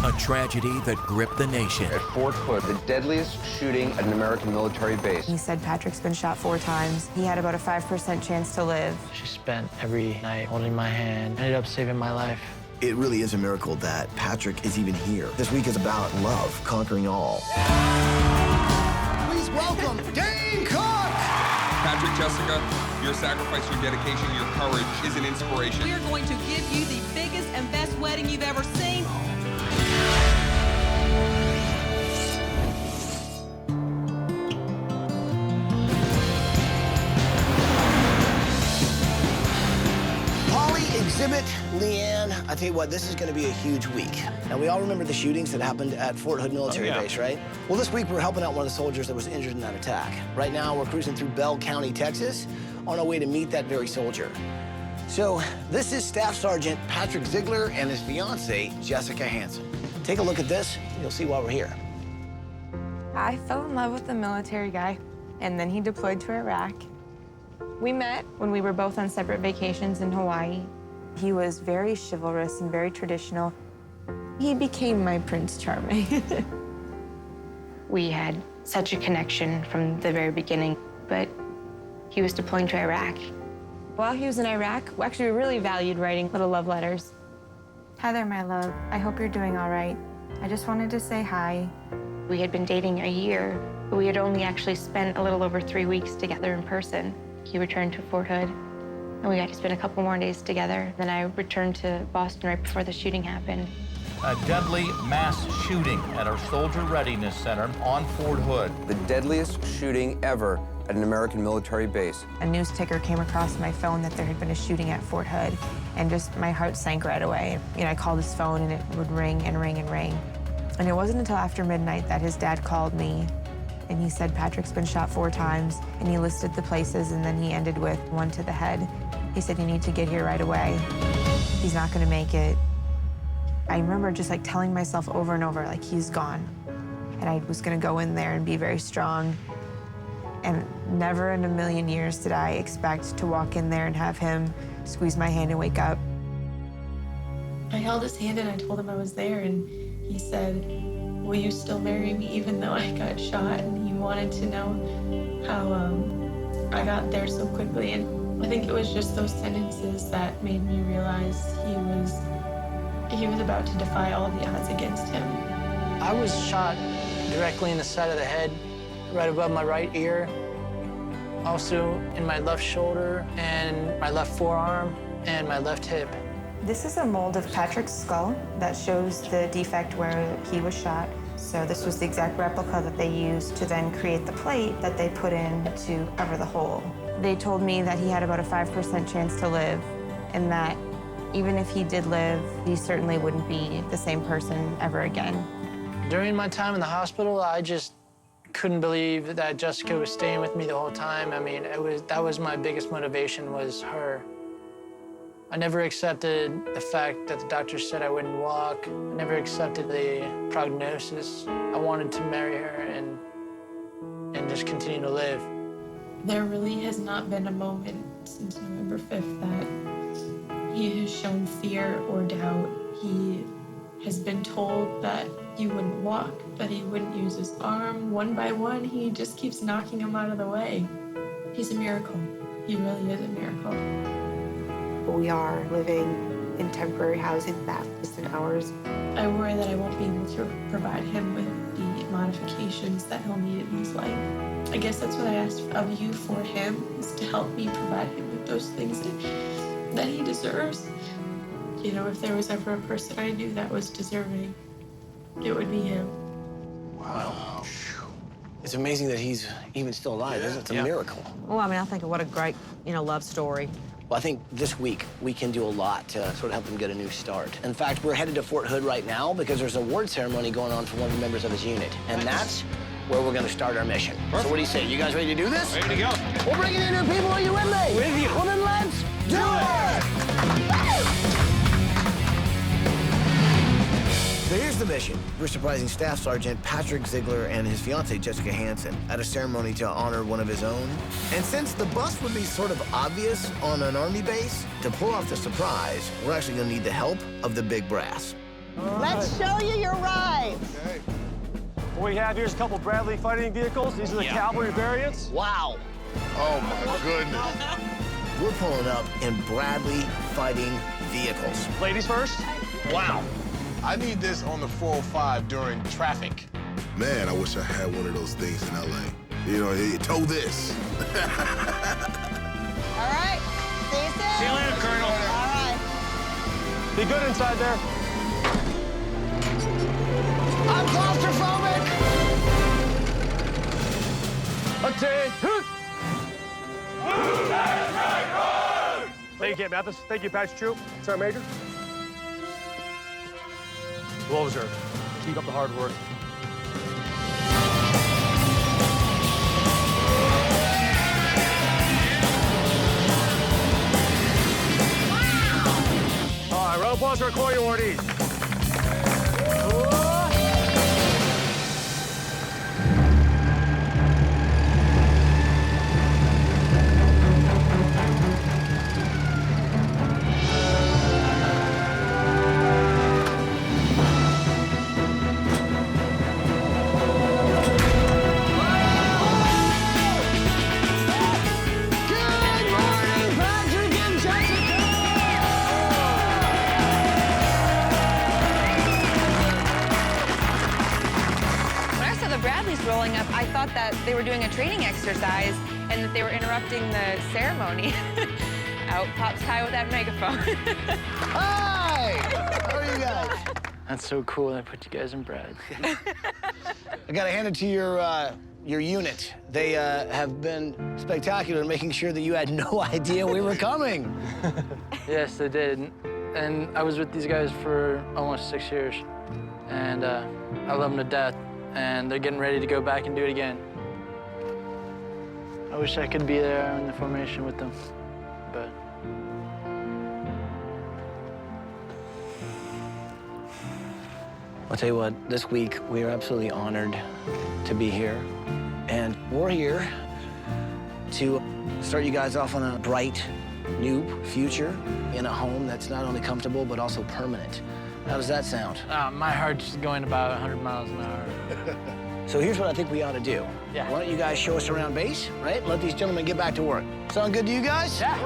A tragedy that gripped the nation. At Fort Hood, the deadliest shooting at an American military base. He said Patrick's been shot 4 times. He had about a 5% chance to live. She spent every night holding my hand, ended up saving my life. It really is a miracle that Patrick is even here. This week is about love, conquering all. Please welcome Dane Cook! Patrick, Jessica, your sacrifice, your dedication, your courage is an inspiration. We are going to give you the biggest and best wedding you've ever seen. Exhibit, Leanne, I tell you what, this is going to be a huge week. Now, we all remember the shootings that happened at Fort Hood Military Base, right? Well, this week we're helping out one of the soldiers that was injured in that attack. Right now, we're cruising through Bell County, Texas, on our way to meet that very soldier. So, this is Staff Sergeant Patrick Ziegler and his fiancée, Jessica Hansen. Take a look at this, and you'll see why we're here. I fell in love with the military guy, and then he deployed to Iraq. We met when we were both on separate vacations in Hawaii. He was very chivalrous and very traditional. He became my Prince Charming. We had such a connection from the very beginning, but he was deploying to Iraq. While he was in Iraq, we really valued writing little love letters. Hi there, my love. I hope you're doing all right. I just wanted to say hi. We had been dating a year, but we had only actually spent a little over 3 weeks together in person. He returned to Fort Hood, and we got to spend a couple more days together. Then I returned to Boston right before the shooting happened. A deadly mass shooting at our Soldier Readiness Center on Fort Hood. The deadliest shooting ever at an American military base. A news ticker came across my phone that there had been a shooting at Fort Hood, and just my heart sank right away. You know, I called his phone, and it would ring and ring and ring. And it wasn't until after midnight that his dad called me, and he said Patrick's been shot 4 times, and he listed the places, and then he ended with 1 to the head. He said, you need to get here right away. He's not gonna make it. I remember just like telling myself over and over, like, he's gone. And I was gonna go in there and be very strong. And never in a million years did I expect to walk in there and have him squeeze my hand and wake up. I held his hand and I told him I was there, and he said, will you still marry me even though I got shot? And he wanted to know how I got there so quickly. And I think it was just those sentences that made me realize he was about to defy all the odds against him. I was shot directly in the side of the head, right above my right ear, also in my left shoulder and my left forearm and my left hip. This is a mold of Patrick's skull that shows the defect where he was shot. So this was the exact replica that they used to then create the plate that they put in to cover the hole. They told me that he had about a 5% chance to live, and that even if he did live, he certainly wouldn't be the same person ever again. During my time in the hospital, I just couldn't believe that Jessica was staying with me the whole time. I mean, that was my biggest motivation, was her. I never accepted the fact that the doctor said I wouldn't walk. I never accepted the prognosis. I wanted to marry her and just continue to live. There really has not been a moment since November 5th that he has shown fear or doubt. He has been told that he wouldn't walk, that he wouldn't use his arm. One by one, he just keeps knocking him out of the way. He's a miracle. He really is a miracle. We are living in temporary housing that isn't ours. I worry that I won't be able to provide him with the modifications that he'll need in his life. I guess that's what I asked of you for him, is to help me provide him with those things that he deserves. You know, if there was ever a person I knew that was deserving, it would be him. Wow. It's amazing that he's even still alive, isn't it? It's a miracle. Well, I mean, I think what a great, love story. Well, I think this week we can do a lot to sort of help him get a new start. In fact, we're headed to Fort Hood right now because there's an award ceremony going on for one of the members of his unit. And that's where we're going to start our mission. Perfect. So what do you say? You guys ready to do this? Ready to go. We're bringing in new people. Are you with me? With you. Well, then let's do it! So here's the mission. We're surprising Staff Sergeant Patrick Ziegler and his fiancée, Jessica Hansen, at a ceremony to honor one of his own. And since the bust would be sort of obvious on an Army base, to pull off the surprise, we're actually going to need the help of the big brass. Let's show you your rides. Okay. What we have here is a couple Bradley fighting vehicles. These are the cavalry variants. Wow. Oh, my goodness. We're pulling up in Bradley fighting vehicles. Ladies first. Wow. I need this on the 405 during traffic. Man, I wish I had one of those things in L.A. You know, hey, tow this. All right. See you soon. See you later, Colonel. All right. Be good inside there. I'm claustrophobic. Attain. Thank you, Camp Mathis. Thank you, Patch Troop. Sergeant Major. Well observed. Keep up the hard work. All right, round of applause for our Corey awardees. rolling up, I thought that they were doing a training exercise and that they were interrupting the ceremony. Out pops Ty with that megaphone. Hi! How are you guys? That's so cool. I put you guys in Brad. I gotta hand it to your unit. They have been spectacular in making sure that you had no idea we were coming. Yes, they did. And I was with these guys for almost 6 years. And I love them to death. And they're getting ready to go back and do it again. I wish I could be there in the formation with them, but. I'll tell you what, this week we are absolutely honored to be here. And we're here to start you guys off on a bright, new future in a home that's not only comfortable, but also permanent. How does that sound? My heart's going about 100 miles an hour. So here's what I think we ought to do. Yeah. Why don't you guys show us around base, right? Let these gentlemen get back to work. Sound good to you guys? Yeah.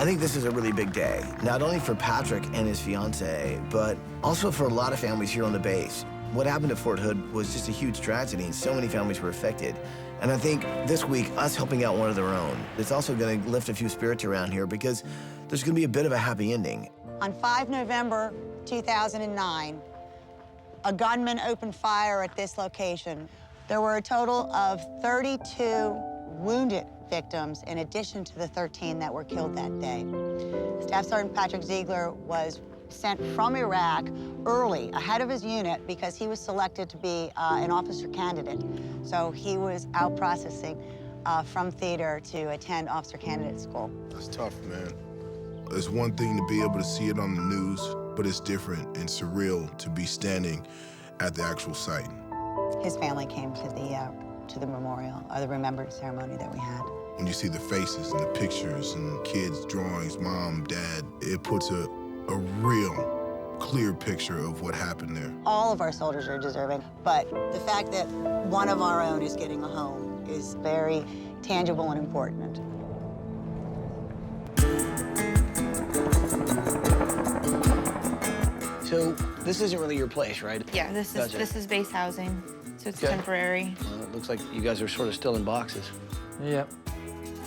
I think this is a really big day, not only for Patrick and his fiancée, but also for a lot of families here on the base. What happened at Fort Hood was just a huge tragedy, and so many families were affected. And I think this week, us helping out one of their own, it's also going to lift a few spirits around here because there's going to be a bit of a happy ending. On 5 November 2009, a gunman opened fire at this location. There were a total of 32 wounded victims in addition to the 13 that were killed that day. Staff Sergeant Patrick Ziegler was sent from Iraq early, ahead of his unit, because he was selected to be an officer candidate. So he was out processing from theater to attend officer candidate school. That's tough, man. It's one thing to be able to see it on the news, but it's different and surreal to be standing at the actual site. His family came to the memorial, or the remembrance ceremony that we had. When you see the faces and the pictures and kids' drawings, mom, dad, it puts a real clear picture of what happened there. All of our soldiers are deserving, but the fact that one of our own is getting a home is very tangible and important. So this isn't really your place, right? Yeah, this is base housing, so it's temporary. It looks like you guys are sort of still in boxes. Yep.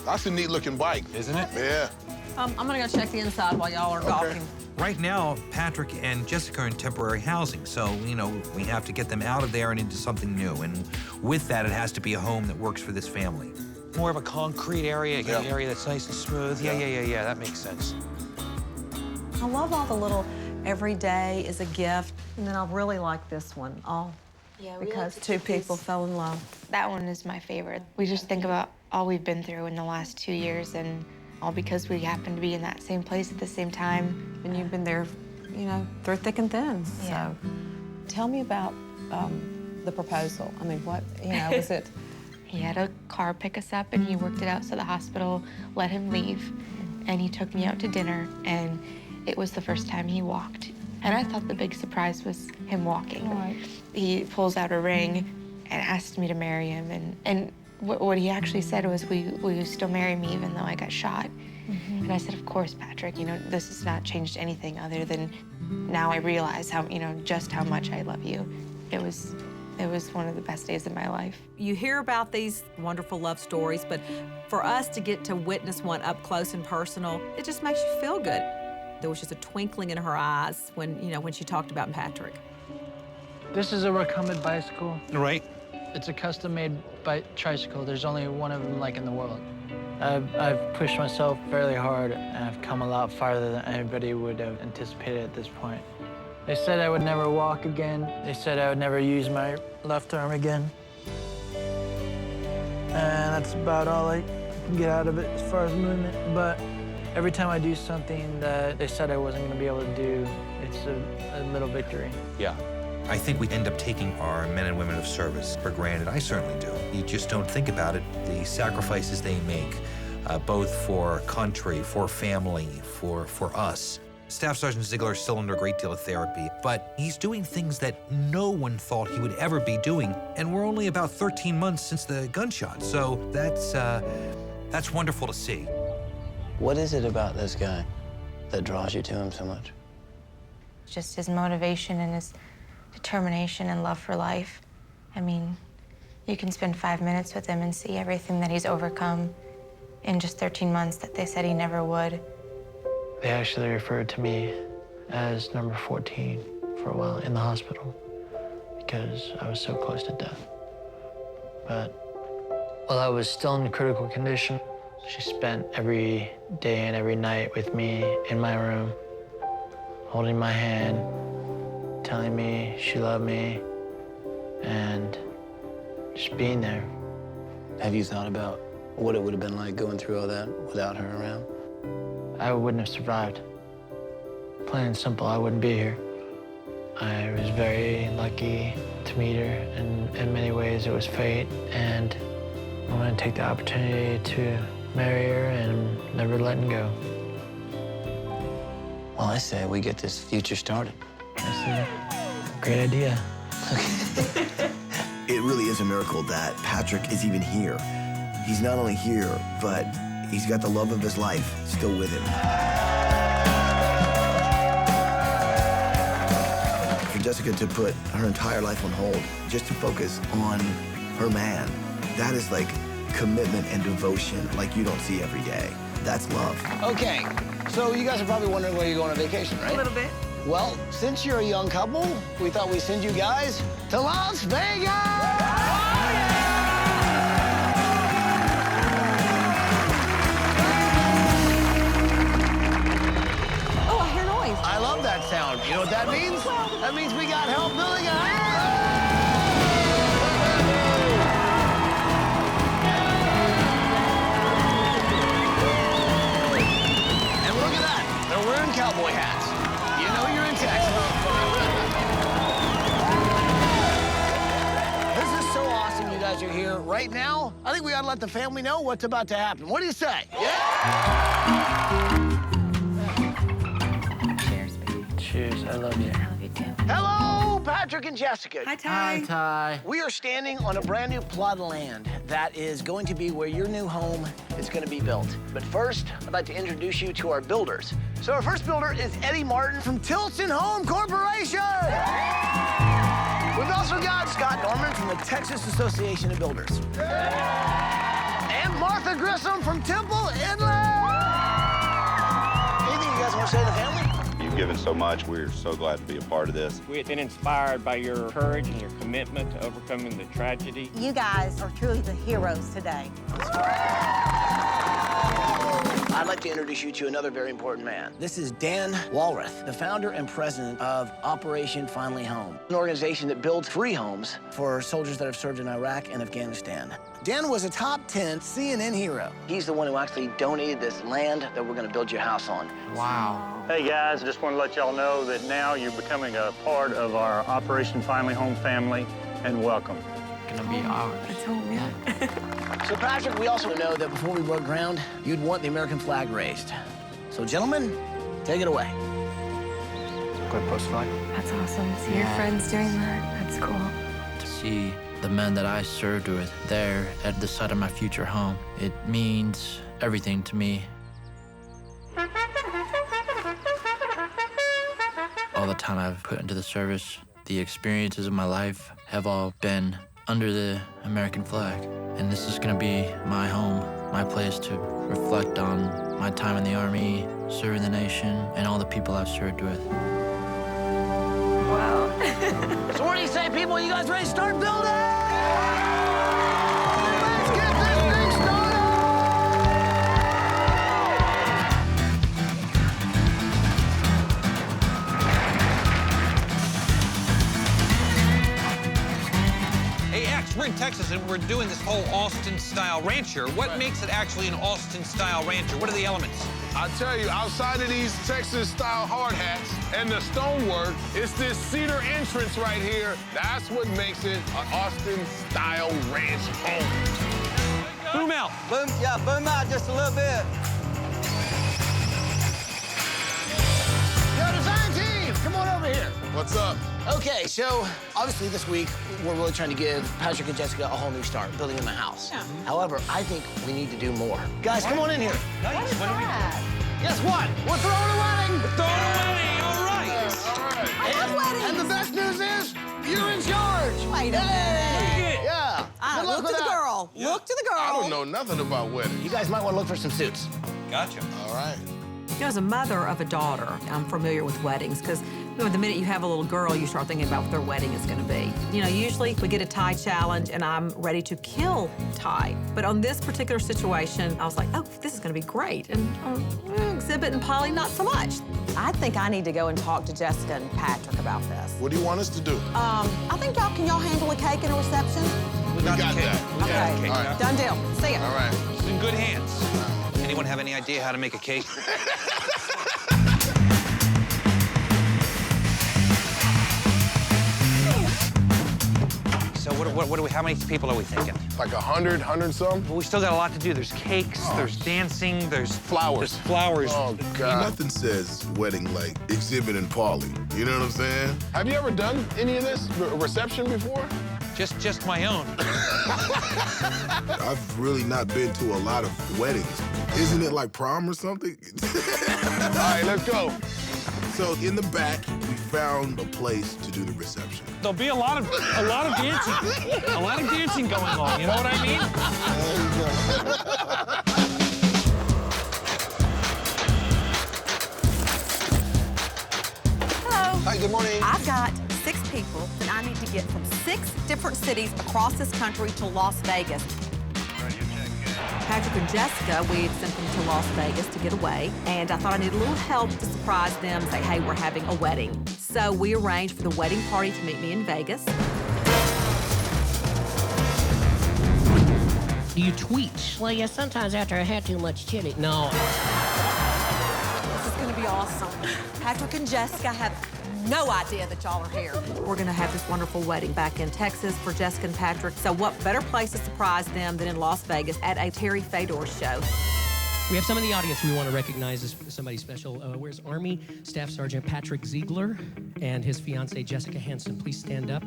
That's a neat-looking bike. Isn't it? Yeah. I'm gonna go check the inside while y'all are golfing. Right now, Patrick and Jessica are in temporary housing, so, you know, we have to get them out of there and into something new. And with that, it has to be a home that works for this family. More of a concrete area, an area that's nice and smooth. Yeah, that makes sense. I love all the little every day is a gift, and then I really like this one, because two people fell in love. That one is my favorite. We just think about all we've been through in the last 2 years, and all because we happen to be in that same place at the same time. And you've been there, you know, through thick and thin. Yeah. So tell me about the proposal. I mean, what, you know, was it? He had a car pick us up, and he worked it out so the hospital let him leave. And he took me out to dinner, and it was the first time he walked. And I thought the big surprise was him walking. Right. He pulls out a ring and asked me to marry him. And what he actually said was, will you still marry me even though I got shot? And I said, of course, Patrick. You know, this has not changed anything other than now I realize how, you know, just how much I love you. It was one of the best days of my life. You hear about these wonderful love stories, but for us to get to witness one up close and personal, it just makes you feel good. There was just a twinkling in her eyes when, you know, when she talked about Patrick. This is a recumbent bicycle. Right. It's a custom-made tricycle. There's only one of them like in the world. I've pushed myself fairly hard, and I've come a lot farther than anybody would have anticipated at this point. They said I would never walk again. They said I would never use my left arm again. And that's about all I can get out of it as far as movement. But every time I do something that they said I wasn't going to be able to do, it's a little victory. Yeah. I think we end up taking our men and women of service for granted. I certainly do. You just don't think about it, the sacrifices they make, both for country, for family, for us. Staff Sergeant Ziegler is still under a great deal of therapy, but he's doing things that no one thought he would ever be doing, and we're only about 13 months since the gunshot, so that's wonderful to see. What is it about this guy that draws you to him so much? Just his motivation and his determination and love for life. I mean, you can spend 5 minutes with him and see everything that he's overcome in just 13 months that they said he never would. They actually referred to me as number 14 for a while in the hospital because I was so close to death. But while I was still in critical condition, she spent every day and every night with me in my room, holding my hand, telling me she loved me, and just being there. Have you thought about what it would have been like going through all that without her around? I wouldn't have survived. Plain and simple, I wouldn't be here. I was very lucky to meet her, and in many ways it was fate, and I want to take the opportunity to marry her and never letting go. Well, I say we get this future started. That's a great idea. It really is a miracle that Patrick is even here. He's not only here, but he's got the love of his life still with him. For Jessica to put her entire life on hold just to focus on her man, that is like commitment and devotion like you don't see every day. That's love. Okay, so you guys are probably wondering where you're going on vacation, right? A little bit. Well, since you're a young couple, we thought we'd send you guys to Las Vegas! Oh, I hear noise. I love that sound. You know what that means? That means we got help building a house! And look at that. They're wearing cowboy hats. You know you're in Texas. This is so awesome you guys are here. Right now, I think we gotta let the family know what's about to happen. What do you say? Yeah? Cheers, baby. Cheers, I love you. I love you too. Hello, Patrick and Jessica. Hi, Ty. Hi, Ty. We are standing on a brand new plot of land that is going to be where your new home is going to be built. But first, I'd like to introduce you to our builders. So our first builder is Eddie Martin from Tilson Home Corporation. We've also got Scott Norman from the Texas Association of Builders. And Martha Grissom from Temple Inlet. Anything you guys want to say to the family? You've given so much. We're so glad to be a part of this. We have been inspired by your courage and your commitment to overcoming the tragedy. You guys are truly the heroes today. I'd like to introduce you to another very important man. This is Dan Walrath, the founder and president of Operation Finally Home, an organization that builds free homes for soldiers that have served in Iraq and Afghanistan. Dan was a top 10 CNN hero. He's the one who actually donated this land that we're going to build your house on. Wow. Hey guys, I just want to let y'all know that now you're becoming a part of our Operation Finally Home family, and welcome. Gonna be ours. It's home, yeah. So Patrick, we also know that before we broke ground, you'd want the American flag raised. So gentlemen, Take it away. Go ahead, post flag. That's awesome. See your friends doing that. That's cool. To see the men that I served with there at the site of my future home, it means everything to me. All the time I've put into the service, the experiences of my life have all been under the American flag. And this is gonna be my home, my place to reflect on my time in the Army, serving the nation, and all the people I've served with. Wow. So what do you say, people? You guys ready to start building? Let's get this thing started! Hey, X, we're in Texas, and we're doing this whole Austin-style rancher. What makes it actually an Austin-style rancher? What are the elements? I tell you, outside of these Texas-style hard hats and the stonework, it's this cedar entrance right here. That's what makes it an Austin-style ranch home. Boom out. Boom out just a little bit. Yo, design team, come on over here. What's up? Okay, so obviously this week, we're really trying to give Patrick and Jessica a whole new start, building in the house. Yeah. However, I think we need to do more. Guys, come on in here. Nice. What do we do? Guess what? We're throwing a wedding! We're throwing a wedding, all right. I love weddings! And the best news is, you're in charge! Wait a minute. Yeah. Good luck Look with to the that. girl. Yeah. Look to the girl. I don't know nothing about weddings. You guys might want to look for some suits. Gotcha. All right. You know, as a mother of a daughter, I'm familiar with weddings because the minute you have a little girl, you start thinking about what their wedding is going to be. You know, usually we get a tie challenge and I'm ready to kill tie. But on this particular situation, I was like, oh, this is going to be great. And Exhibit and Polly, not so much. I think I need to go and talk to Jessica and Patrick about this. What do you want us to do? I think can y'all handle a cake and a reception? We got that. Okay. All right. Done deal. See ya. All right. It's in good hands. Anyone have any idea how to make a cake? So what do we, how many people are we thinking? Like 100 some? Well, we still got a lot to do. There's cakes, there's dancing, there's flowers. There's flowers. Oh, God. Nothing says wedding like Exhibit and Polly. You know what I'm saying? Have you ever done any of this reception before? Just my own. I've really not been to a lot of weddings. Isn't it like prom or something? All right, let's go. So in the back, we found a place to do the reception. There'll be a lot of dancing. A lot of dancing going on, you know what I mean? Hello. Hi, good morning. I've got 6 people that I need to get from 6 different cities across this country to Las Vegas. Patrick and Jessica, we had sent them to Las Vegas to get away, and I thought I needed a little help to surprise them, say, hey, we're having a wedding. So we arranged for the wedding party to meet me in Vegas. Do you tweet? Well, yeah, sometimes after I had too much chili. No. This is gonna be awesome. Patrick and Jessica have no idea that y'all are here. We're gonna have this wonderful wedding back in Texas for Jessica and Patrick. So what better place to surprise them than in Las Vegas at a Terry Fedor show? We have some in the audience we want to recognize as somebody special. Where's Army Staff Sergeant Patrick Ziegler and his fiancée, Jessica Hansen. Please stand up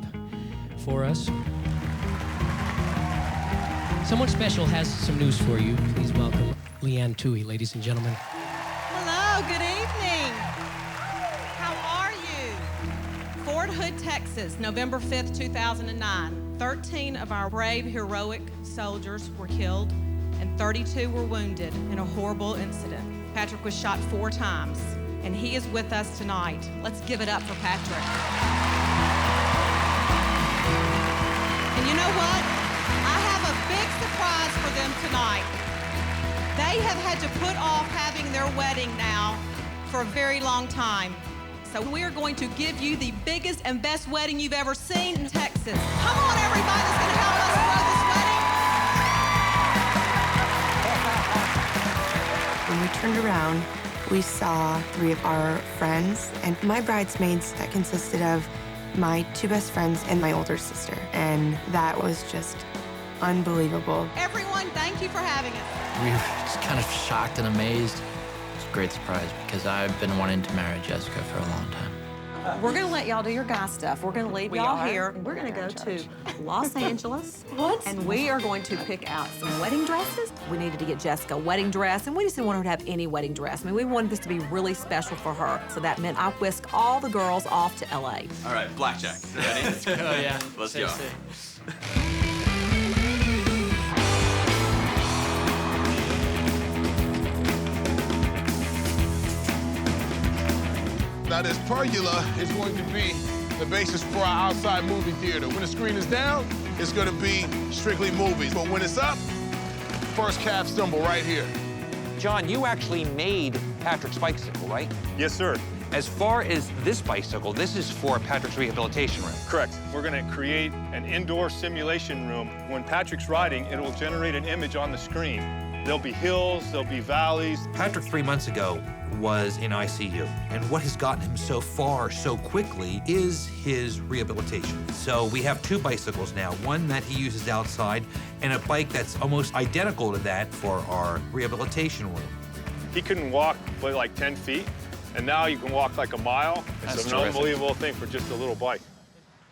for us. Someone special has some news for you. Please welcome Leanne Toohey, ladies and gentlemen. Hello, good evening. How are you? Fort Hood, Texas, November 5th, 2009. 13 of our brave, heroic soldiers were killed and 32 were wounded in a horrible incident. Patrick was shot 4 times, and he is with us tonight. Let's give it up for Patrick. And you know what? I have a big surprise for them tonight. They have had to put off having their wedding now for a very long time. So we're going to give you the biggest and best wedding you've ever seen in Texas. Come on, everybody, that's gonna help us throw this wedding. When we turned around, we saw 3 of our friends and my bridesmaids that consisted of my 2 best friends and my older sister. And that was just unbelievable. Everyone, thank you for having us. We were just kind of shocked and amazed. It's great surprise because I've been wanting to marry Jessica for a long time. We're gonna let y'all do your guy stuff. We're gonna leave y'all here. We're gonna go to Los Angeles. What? And we are going to pick out some wedding dresses. We needed to get Jessica a wedding dress, and we just didn't want her to have any wedding dress. I mean, we wanted this to be really special for her. So that meant I whisked all the girls off to LA. All right, blackjack. Ready? Let's go. Oh, yeah. Let's go. Now this pergola is going to be the basis for our outside movie theater. When the screen is down, it's gonna be strictly movies. But when it's up, first calf stumble right here. John, you actually made Patrick's bicycle, right? Yes, sir. As far as this bicycle, this is for Patrick's rehabilitation room. Correct. We're going to create an indoor simulation room. When Patrick's riding, it will generate an image on the screen. There'll be hills, there'll be valleys. Patrick 3 months ago was in ICU, and what has gotten him so far so quickly is his rehabilitation. So we have 2 bicycles now, one that he uses outside and a bike that's almost identical to that for our rehabilitation room. He couldn't walk but like 10 feet, and now you can walk like a mile. That's it's an terrific. unbelievable thing for just a little bike.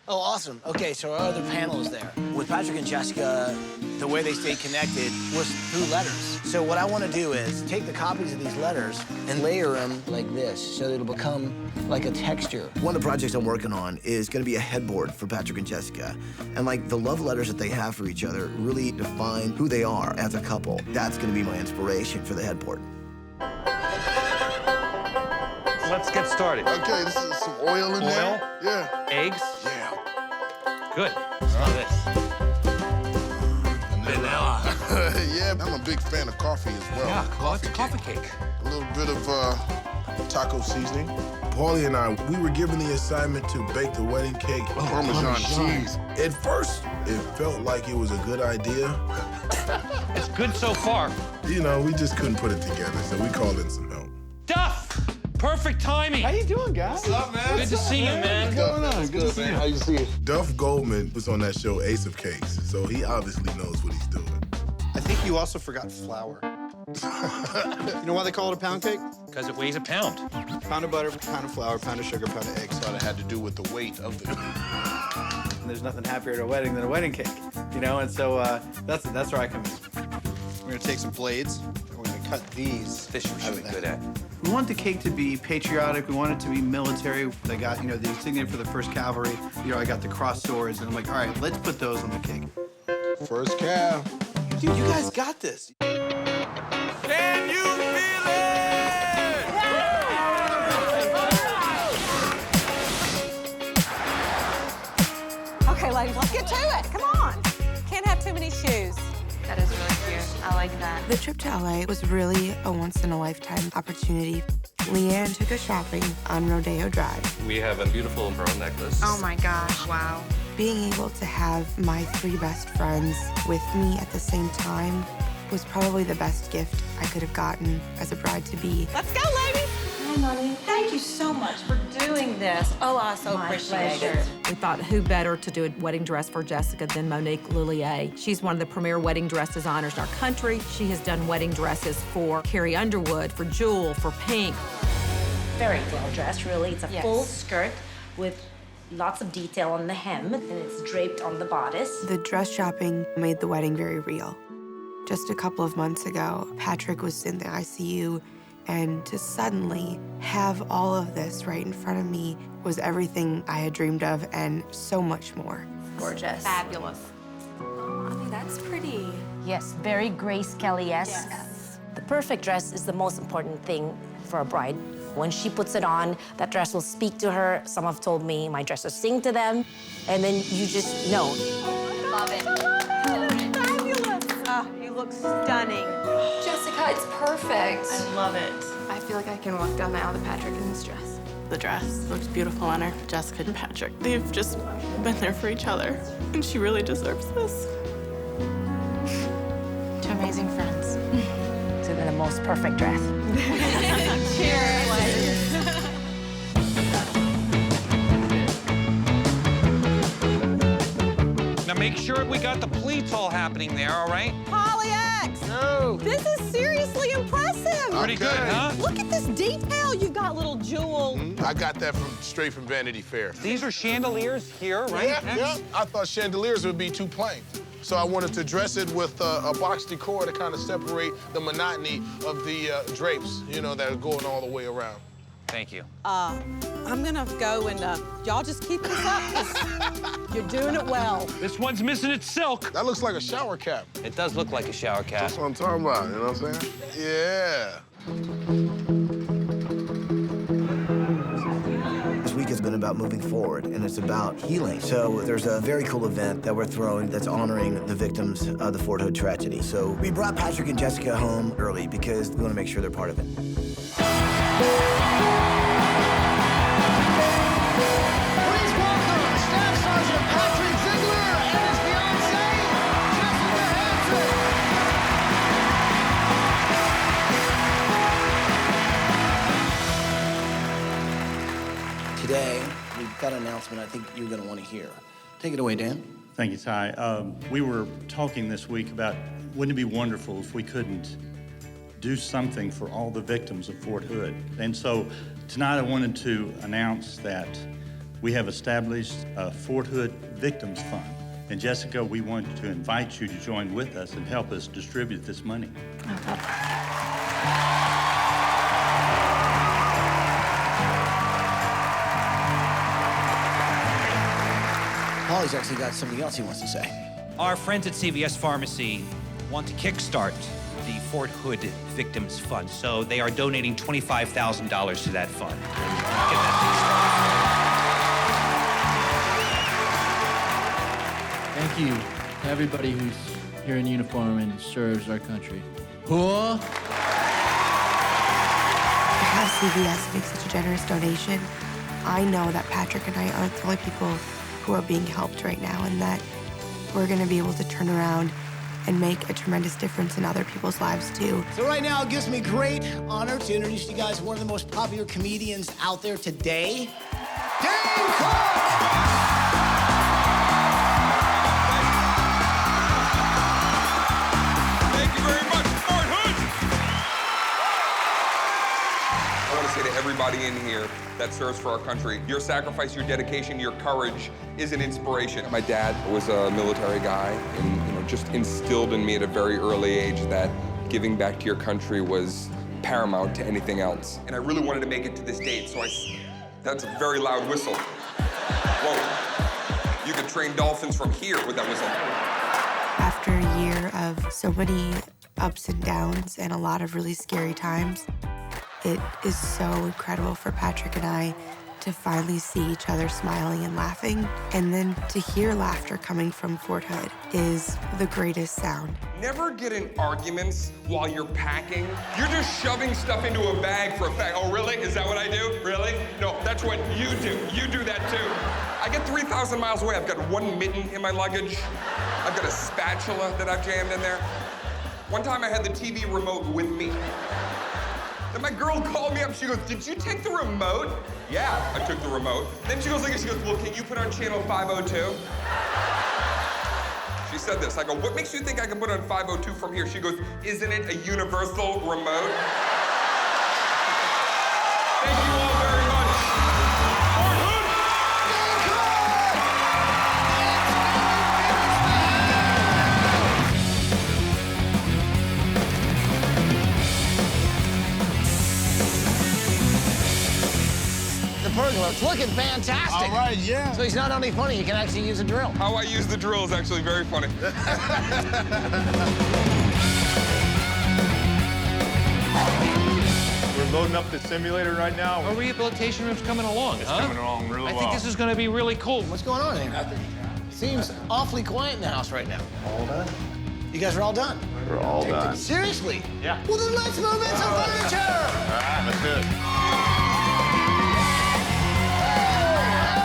Oh, awesome. Okay, so our other panel is there. With Patrick and Jessica, the way they stayed connected was through letters. So what I want to do is take the copies of these letters and layer them like this, so it'll become like a texture. One of the projects I'm working on is going to be a headboard for Patrick and Jessica. And like the love letters that they have for each other really define who they are as a couple. That's going to be my inspiration for the headboard. Let's get started. Okay, this is some oil in there. Yeah. Eggs. Yeah. Good. Smell this. Vanilla. Yeah, I'm a big fan of coffee as well. Yeah, well, it's a coffee cake. A little bit of taco seasoning. Paulie and I, we were given the assignment to bake the wedding cake with Parmesan cheese. At first, it felt like it was a good idea. It's good so far. You know, we just couldn't put it together, so we called in some help. Duff! Perfect timing. How you doing, guys? What's up, man? Good to see you, man. What's going on? Good to see you. How you see it? Duff Goldman was on that show Ace of Cakes, so he obviously knows what he's doing. I think you also forgot flour. You know why they call it a pound cake? Because it weighs a pound. Pound of butter, pound of flour, pound of sugar, pound of eggs. Thought it had to do with the weight of the... And there's nothing happier at a wedding than a wedding cake, you know? And so that's where I come in. We're gonna take some blades, and we're gonna cut these. This you're really good at. We want the cake to be patriotic. We want it to be military. I got, you know, the insignia for the 1st Cavalry. You know, I got the cross swords, and I'm like, all right, let's put those on the cake. First calf. Dude, you guys got this. Can you feel it? Okay, ladies, let's get to it. Come on. Can't have too many shoes. That is really cute. I like that. The trip to LA was really a once-in-a-lifetime opportunity. Leanne took us shopping on Rodeo Drive. We have a beautiful pearl necklace. Oh my gosh, wow. Being able to have my 3 best friends with me at the same time was probably the best gift I could have gotten as a bride-to-be. Let's go, ladies. Hi, Mommy. Thank you so much for doing this. Oh, I so appreciate it. We thought who better to do a wedding dress for Jessica than Monique Lillier. She's one of the premier wedding dress designers in our country. She has done wedding dresses for Carrie Underwood, for Jewel, for Pink. Very well dressed, really. It's a Yes. full skirt with lots of detail on the hem, and it's draped on the bodice. The dress shopping made the wedding very real. Just a couple of months ago, Patrick was in the ICU, and to suddenly have all of this right in front of me was everything I had dreamed of and so much more. Gorgeous. Fabulous. I mean, that's pretty. Yes, very Grace Kelly-esque. Yes. The perfect dress is the most important thing for a bride. When she puts it on, that dress will speak to her. Some have told me my dresses sing to them, and then you just know. Love it. Fabulous. Oh, you look stunning. Jessica, it's perfect. I love it. I feel like I can walk down the aisle to Patrick in this dress. The dress looks beautiful on her. Jessica and Patrick, they've just been there for each other, and she really deserves this. 2 amazing friends. So then the most perfect dress. Cheers. Now make sure we got the pleats all happening there, all right? Polly X. No. This is seriously really impressive. Pretty good, huh? Look at this detail. You've got little jewel. I got that straight from Vanity Fair. These are chandeliers here, right? Yeah. I thought chandeliers would be too plain. So I wanted to dress it with a box decor to kind of separate the monotony of the drapes, you know, that are going all the way around. Thank you. I'm gonna go and y'all just keep this up 'cause you're doing it well. This one's missing its silk. That looks like a shower cap. It does look like a shower cap. That's what I'm talking about, you know what I'm saying? Yeah. This week has been about moving forward, and it's about healing. So there's a very cool event that we're throwing that's honoring the victims of the Fort Hood tragedy. So we brought Patrick and Jessica home early because we want to make sure they're part of it. Please welcome Staff Sergeant Patrick Ziegler and his fiancée, Jessica Hansen. Today, we've got an announcement I think you're going to want to hear. Take it away, Dan. Thank you, Ty. We were talking this week about, wouldn't it be wonderful if we couldn't do something for all the victims of Fort Hood? And so tonight I wanted to announce that we have established a Fort Hood Victims Fund. And Jessica, we want to invite you to join with us and help us distribute this money. Paulie's actually got something else he wants to say. Our friends at CVS Pharmacy want to kickstart the Fort Hood Victims Fund, so they are donating $25,000 to that fund. Get that Thank you to everybody who's here in uniform and serves our country. Cool. To have CVS make such a generous donation, I know that Patrick and I aren't the only people who are being helped right now, and that we're going to be able to turn around and make a tremendous difference in other people's lives, too. So right now, it gives me great honor to introduce you guys to one of the most popular comedians out there today, Dane Cook! Thank you very much, Fort Hood! I want to say to everybody in here that serves for our country, your sacrifice, your dedication, your courage is an inspiration. My dad was a military guy and just instilled in me at a very early age that giving back to your country was paramount to anything else. And I really wanted to make it to this date, so that's a very loud whistle. Whoa, you could train dolphins from here with that whistle. After a year of so many ups and downs and a lot of really scary times, it is so incredible for Patrick and I to finally see each other smiling and laughing, and then to hear laughter coming from Fort Hood is the greatest sound. Never get in arguments while you're packing. You're just shoving stuff into a bag for a fact. Oh, really? Is that what I do? Really? No, that's what you do. You do that too. I get 3,000 miles away. I've got one mitten in my luggage. I've got a spatula that I've jammed in there. One time I had the TV remote with me. Then my girl called me up, she goes, "Did you take the remote?" "Yeah, I took the remote." Then she goes, "Well, can you put on channel 502? She said this. I go, "What makes you think I can put on 502 from here?" She goes, "Isn't it a universal remote?" Thank you all very much. Fort Hood! Pergola. It's looking fantastic. All right, yeah. So he's not only funny, you can actually use a drill. How I use the drill is actually very funny. We're loading up the simulator right now. Our rehabilitation room's coming along, It's coming along really well. I think this is going to be really cool. What's going on here? Seems awfully quiet in the house right now. All done. You guys are all done? We're all done. Seriously? Yeah. Well, then let's move in some furniture! All right, let's do it.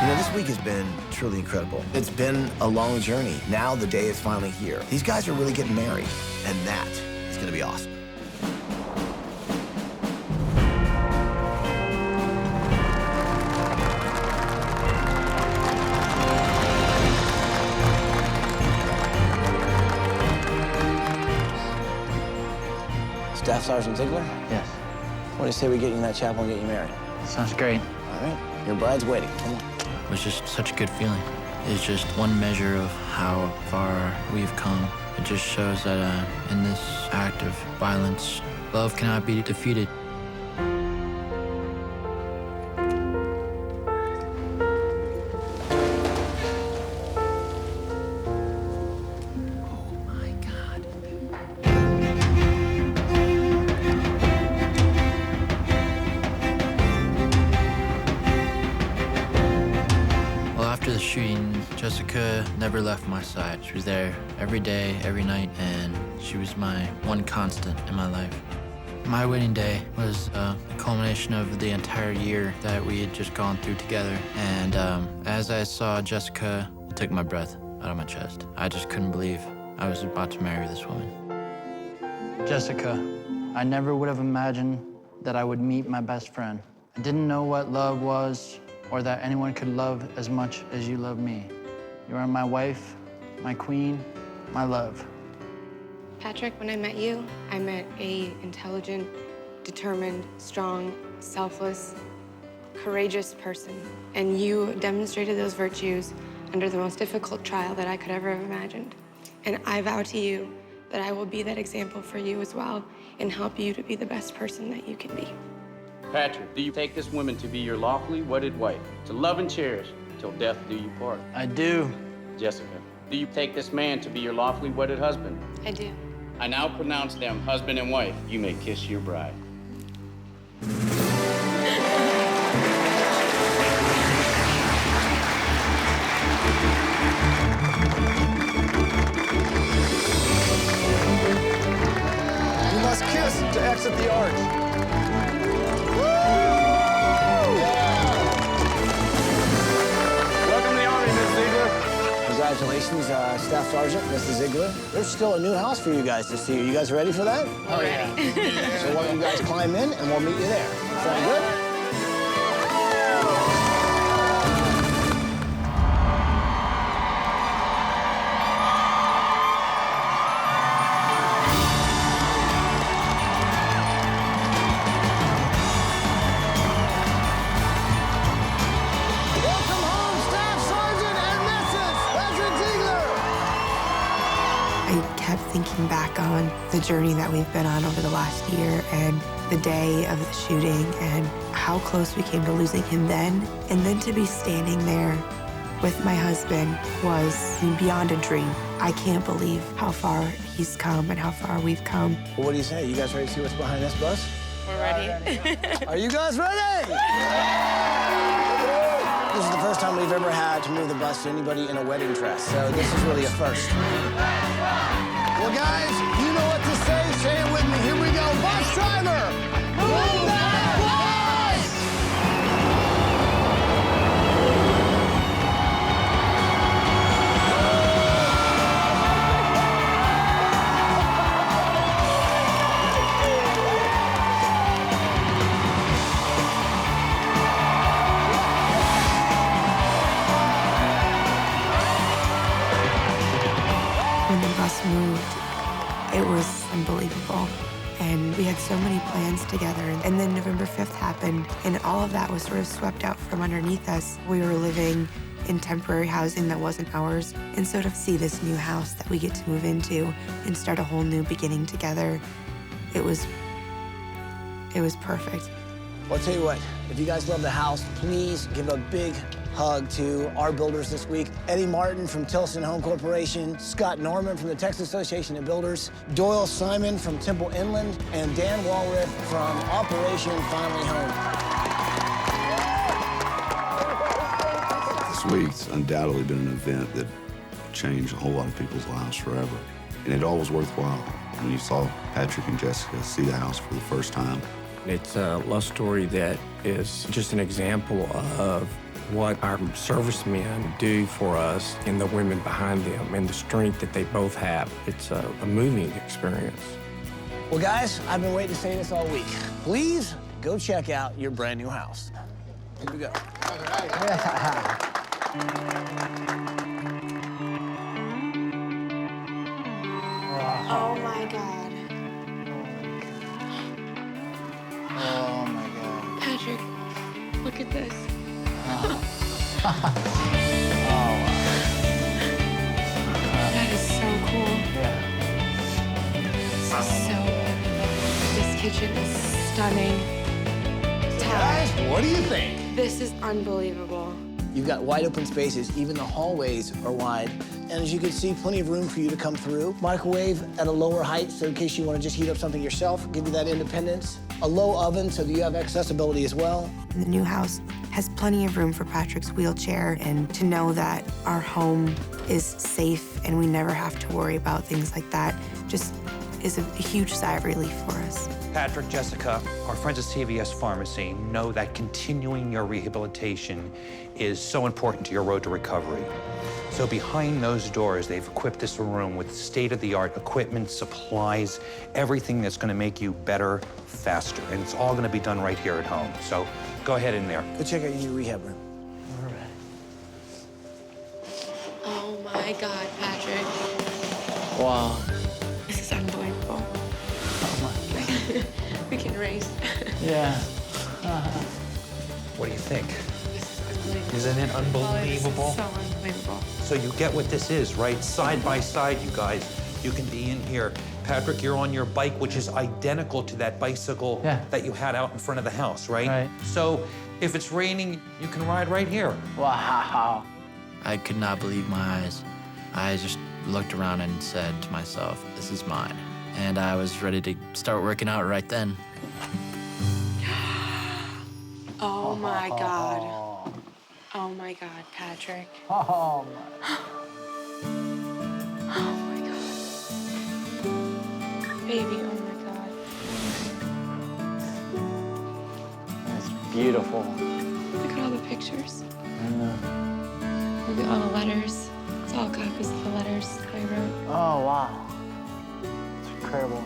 You know, this week has been truly incredible. It's been a long journey. Now the day is finally here. These guys are really getting married, and that is gonna be awesome. Staff Staff Sergeant Ziegler? Yes. What do you say we get you in that chapel and get you married? Sounds great. All right, your bride's waiting. Come on. It was just such a good feeling. It's just one measure of how far we've come. It just shows that in this act of violence, love cannot be defeated. After the shooting, Jessica never left my side. She was there every day, every night, and she was my one constant in my life. My wedding day was a culmination of the entire year that we had just gone through together. And as I saw Jessica, it took my breath out of my chest. I just couldn't believe I was about to marry this woman. Jessica, I never would have imagined that I would meet my best friend. I didn't know what love was, or that anyone could love as much as you love me. You are my wife, my queen, my love. Patrick, when I met you, I met an intelligent, determined, strong, selfless, courageous person. And you demonstrated those virtues under the most difficult trial that I could ever have imagined. And I vow to you that I will be that example for you as well and help you to be the best person that you can be. Patrick, do you take this woman to be your lawfully wedded wife, to love and cherish till death do you part? I do. Jessica, do you take this man to be your lawfully wedded husband? I do. I now pronounce them husband and wife. You may kiss your bride. You must kiss to exit the arch. Congratulations, Staff Sergeant, Mrs. Ziegler. There's still a new house for you guys to see. Are you guys ready for that? Oh, yeah. So why don't you guys climb in and we'll meet you there. Sound good? Thinking back on the journey that we've been on over the last year and the day of the shooting and how close we came to losing him then. And then to be standing there with my husband was beyond a dream. I can't believe how far he's come and how far we've come. Well, what do you say? You guys ready to see what's behind this bus? We're ready. Are you guys ready? This is the first time we've ever had to move the bus to anybody in a wedding dress, so this is really a first. Well, guys, you know what to say. Say it with me. Here we go. Bus driver, move that bus! When the bus moved, it was unbelievable. And we had so many plans together. And then November 5th happened, and all of that was sort of swept out from underneath us. We were living in temporary housing that wasn't ours. And so to see this new house that we get to move into and start a whole new beginning together, it was perfect. Well, I'll tell you what, if you guys love the house, please give a big hug to our builders this week. Eddie Martin from Tilson Home Corporation, Scott Norman from the Texas Association of Builders, Doyle Simon from Temple Inland, and Dan Walriff from Operation Finally Home. This week's undoubtedly been an event that changed a whole lot of people's lives forever. And it all was worthwhile when you saw Patrick and Jessica see the house for the first time. It's a love story that is just an example of what our servicemen do for us and the women behind them and the strength that they both have. It's a moving experience. Well, guys, I've been waiting to say this all week. Please go check out your brand new house. Here we go. Oh my God. Oh my God. Patrick, look at this. That is so cool. This is so good. This kitchen is stunning. Guys, what do you think? This is unbelievable. You've got wide open spaces. Even the hallways are wide. And as you can see, plenty of room for you to come through. Microwave at a lower height, so in case you want to just heat up something yourself, give you that independence. A low oven, so that you have accessibility as well. The new house has plenty of room for Patrick's wheelchair, and to know that our home is safe and we never have to worry about things like that just is a huge sigh of relief for us. Patrick, Jessica, our friends at CVS Pharmacy know that continuing your rehabilitation is so important to your road to recovery. So behind those doors, they've equipped this room with state-of-the-art equipment, supplies, everything that's gonna make you better, faster. And it's all gonna be done right here at home. So go ahead in there. Go check out your new rehab room. Oh my God, Patrick. Wow. This is unbelievable. We can race. Yeah. What do you think? Unbelievable. Isn't it unbelievable? So unbelievable. So you get what this is, right? Side by side, you guys. You can be in here. Patrick, you're on your bike, which is identical to that bicycle that you had out in front of the house, right? So if it's raining, you can ride right here. Wow. I could not believe my eyes. I just looked around and said to myself, this is mine. And I was ready to start working out right then. Oh my God. Oh my God, Patrick. Oh my. Oh my God. Baby, oh my God. That's beautiful. Look at all the pictures. I know. Look at all the letters. It's all copies of the letters I wrote. Oh, wow. It's incredible.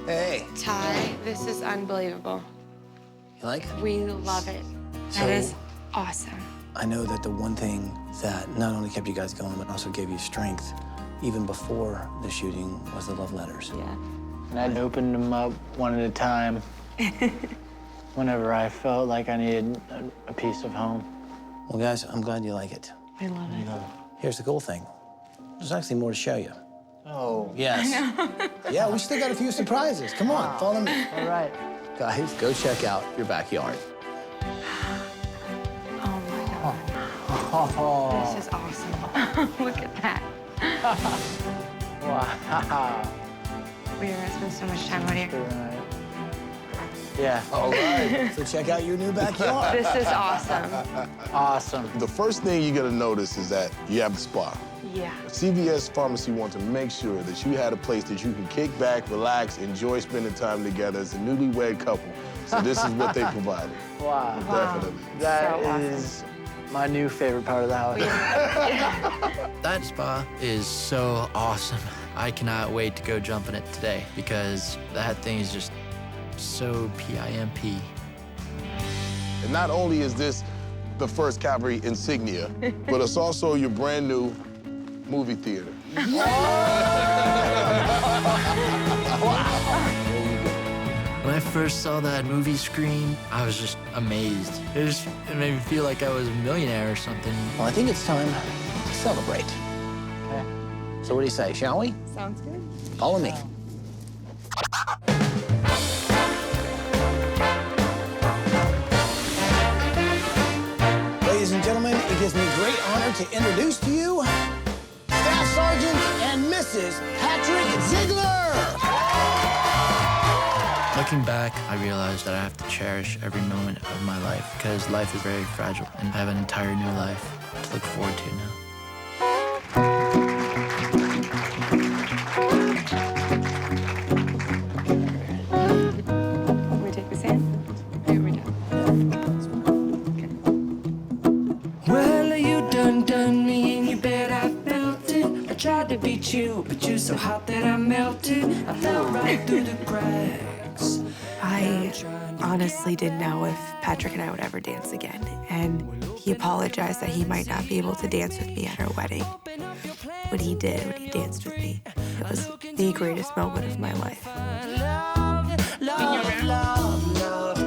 Hey. Ty, this is unbelievable. You like it? We love it. That is awesome. I know that the one thing that not only kept you guys going, but also gave you strength, even before the shooting, was the love letters. Yeah. And I'd open them up one at a time whenever I felt like I needed a piece of home. Well, guys, I'm glad you like it. We love it. Here's the cool thing. There's actually more to show you. Oh. Yes. Yeah, we still got a few surprises. Come on, follow me. All right. Guys, go check out your backyard. Oh my God. Oh. This is awesome. Look at that. Wow. We are gonna spend so much time out here. Yeah. All right. So check out your new backyard. This is awesome. Awesome. The first thing you're gonna notice is that you have the spa. Yeah. CVS Pharmacy wants to make sure that you had a place that you can kick back, relax, enjoy spending time together as a newlywed couple. So this is what they provided. Wow. Definitely. That is my new favorite part of the house. That spa is so awesome. I cannot wait to go jump in it today because that thing is just so PIMP. And not only is this the First Cavalry insignia, but it's also your brand new movie theater. When I first saw that movie screen, I was just amazed. It made me feel like I was a millionaire or something. Well, I think it's time to celebrate. Okay. So what do you say, shall we? Sounds good. Follow me. Ladies and gentlemen, it gives me great honor to introduce to you Staff Sergeant and Mrs. Patrick Ziegler. Looking back, I realized that I have to cherish every moment of my life because life is very fragile and I have an entire new life to look forward to now. Can we take this in? Here we go. Well, you done me and you bet I felt it. I tried to beat you, but you're so hot that I melted. I fell right through the cracks. I honestly didn't know if Patrick and I would ever dance again, and he apologized that he might not be able to dance with me at our wedding. When he did, when he danced with me, it was the greatest moment of my life. Love, love, love.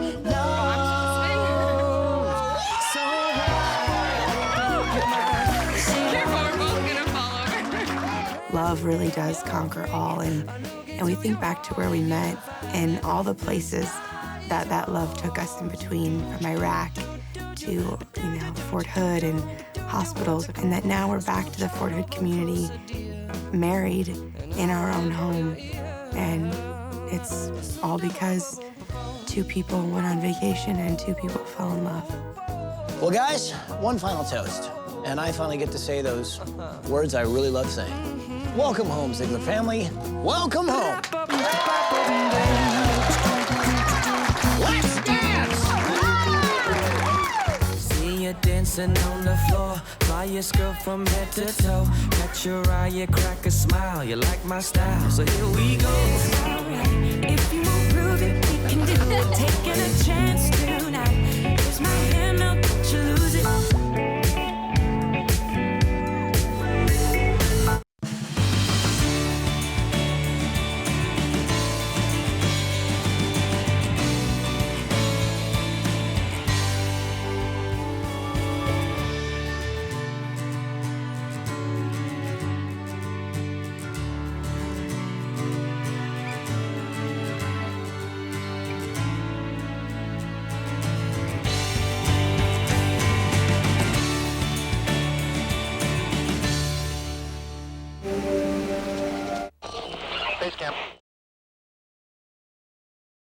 love really does conquer all. And we think back to where we met and all the places that love took us in between, from Iraq to, Fort Hood and hospitals, and that now we're back to the Fort Hood community, married in our own home. And it's all because 2 people went on vacation and 2 people fell in love. Well, guys, one final toast. And I finally get to say those words I really love saying. Welcome home, Ziegler family. Welcome home. Let's dance! See you dancing on the floor, fly your skirt from head to toe. Catch your eye, you crack a smile. You like my style, so here we go. It's alright if you won't prove it, we can do it. Taking a chance tonight. Here's my hand.